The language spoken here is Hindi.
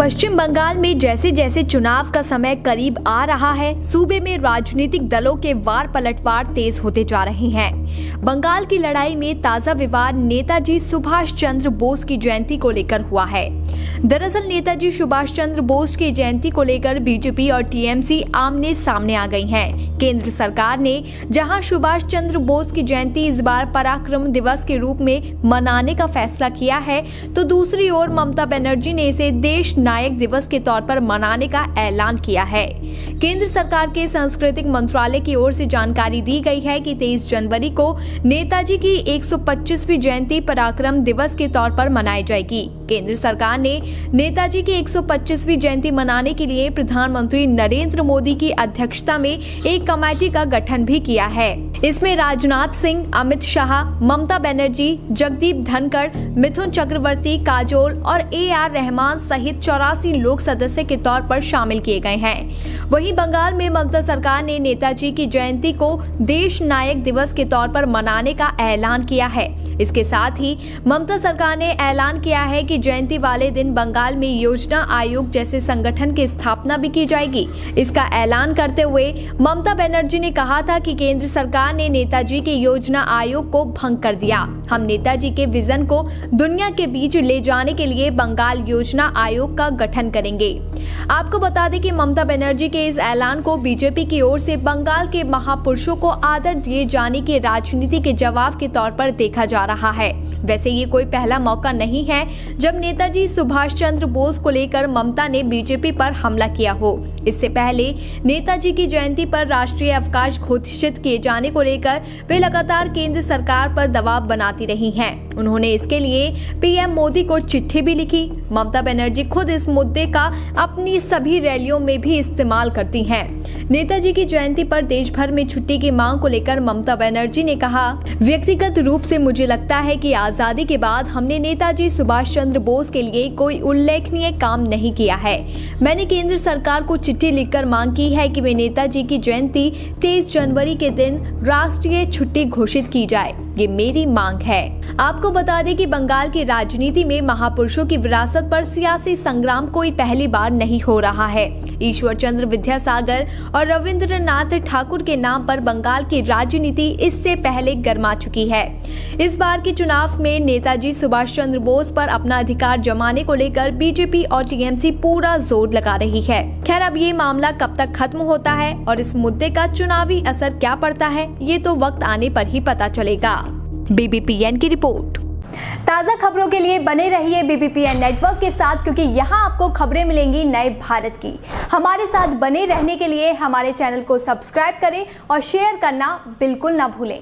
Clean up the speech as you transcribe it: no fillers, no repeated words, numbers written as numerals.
पश्चिम बंगाल में जैसे जैसे चुनाव का समय करीब आ रहा है, सूबे में राजनीतिक दलों के वार पलटवार तेज होते जा रहे हैं। बंगाल की लड़ाई में ताजा विवाद नेताजी सुभाष चंद्र बोस की जयंती को लेकर हुआ है। दरअसल नेताजी सुभाष चंद्र बोस की जयंती को लेकर बीजेपी और टीएमसी आमने सामने आ गई हैं। केंद्र सरकार ने जहां सुभाष चंद्र बोस की जयंती इस बार पराक्रम दिवस के रूप में मनाने का फैसला किया है, तो दूसरी ओर ममता बनर्जी ने इसे देश नायक दिवस के तौर पर मनाने का ऐलान किया है। केंद्र सरकार के सांस्कृतिक मंत्रालय की ओर से जानकारी दी गई है कि 23 जनवरी को नेताजी की 125वीं जयंती पराक्रम दिवस के तौर पर मनाई जाएगी। केंद्र सरकार ने नेताजी की 125वीं जयंती मनाने के लिए प्रधानमंत्री नरेंद्र मोदी की अध्यक्षता में एक कमेटी का गठन भी किया है। इसमें राजनाथ सिंह, अमित शाह, ममता बनर्जी, जगदीप धनखड़, मिथुन चक्रवर्ती, काजोल और AR रहमान सहित 84 लोग सदस्य के तौर पर शामिल किए गए हैं। वहीं बंगाल में ममता सरकार ने नेताजी की जयंती को देश नायक दिवस के तौर पर मनाने का ऐलान किया है। इसके साथ ही ममता सरकार ने ऐलान किया है कि जयंती वाले दिन बंगाल में योजना आयोग जैसे संगठन की स्थापना भी की जाएगी। इसका ऐलान करते हुए ममता बनर्जी ने कहा था कि केंद्र सरकार ने नेताजी के योजना आयोग को भंग कर दिया। हम नेताजी के विजन को दुनिया के बीच ले जाने के लिए बंगाल योजना आयोग का गठन करेंगे। आपको बता दें कि ममता बनर्जी के इस ऐलान को बीजेपी की ओर से बंगाल के महापुरुषों को आदर दिए जाने की राजनीति के जवाब के तौर पर देखा जा रहा है। वैसे ये कोई पहला मौका नहीं है जब नेताजी सुभाष चंद्र बोस को लेकर ममता ने बीजेपी पर हमला किया हो। इससे पहले नेताजी की जयंती पर राष्ट्रीय अवकाश घोषित किए जाने को लेकर वे लगातार केंद्र सरकार पर दबाव बनाती रही हैं। उन्होंने इसके लिए पीएम मोदी को चिट्ठी भी लिखी। ममता बनर्जी खुद इस मुद्दे का अपनी सभी रैलियों में भी इस्तेमाल करती हैं। नेताजी की जयंती पर देश भर में छुट्टी की मांग को लेकर ममता बनर्जी ने कहा, व्यक्तिगत रूप से मुझे लगता है कि आजादी के बाद हमने नेताजी सुभाष चंद्र बोस के लिए कोई उल्लेखनीय काम नहीं किया है। मैंने केंद्र सरकार को चिट्ठी लिखकर मांग की है कि वे नेताजी की जयंती 23 जनवरी के दिन राष्ट्रीय छुट्टी घोषित की जाए। ये मेरी मांग है। आपको बता दें कि बंगाल की राजनीति में महापुरुषों की विरासत पर सियासी संग्राम कोई पहली बार नहीं हो रहा है। ईश्वर चंद्र विद्यासागर और रविंद्रनाथ ठाकुर के नाम पर बंगाल की राजनीति इससे पहले गर्मा चुकी है। इस बार के चुनाव में नेताजी सुभाष चंद्र बोस पर अपना अधिकार जमाने को लेकर बीजेपी और टीएमसी पूरा जोर लगा रही है। खैर, अब ये मामला कब तक खत्म होता है और इस मुद्दे का चुनावी असर क्या पड़ता है, ये तो वक्त आने पर ही पता चलेगा। BBPN की रिपोर्ट। ताज़ा खबरों के लिए बने रहिए BBPN नेटवर्क के साथ, क्योंकि यहाँ आपको खबरें मिलेंगी नए भारत की। हमारे साथ बने रहने के लिए हमारे चैनल को सब्सक्राइब करें और शेयर करना बिल्कुल ना भूलें।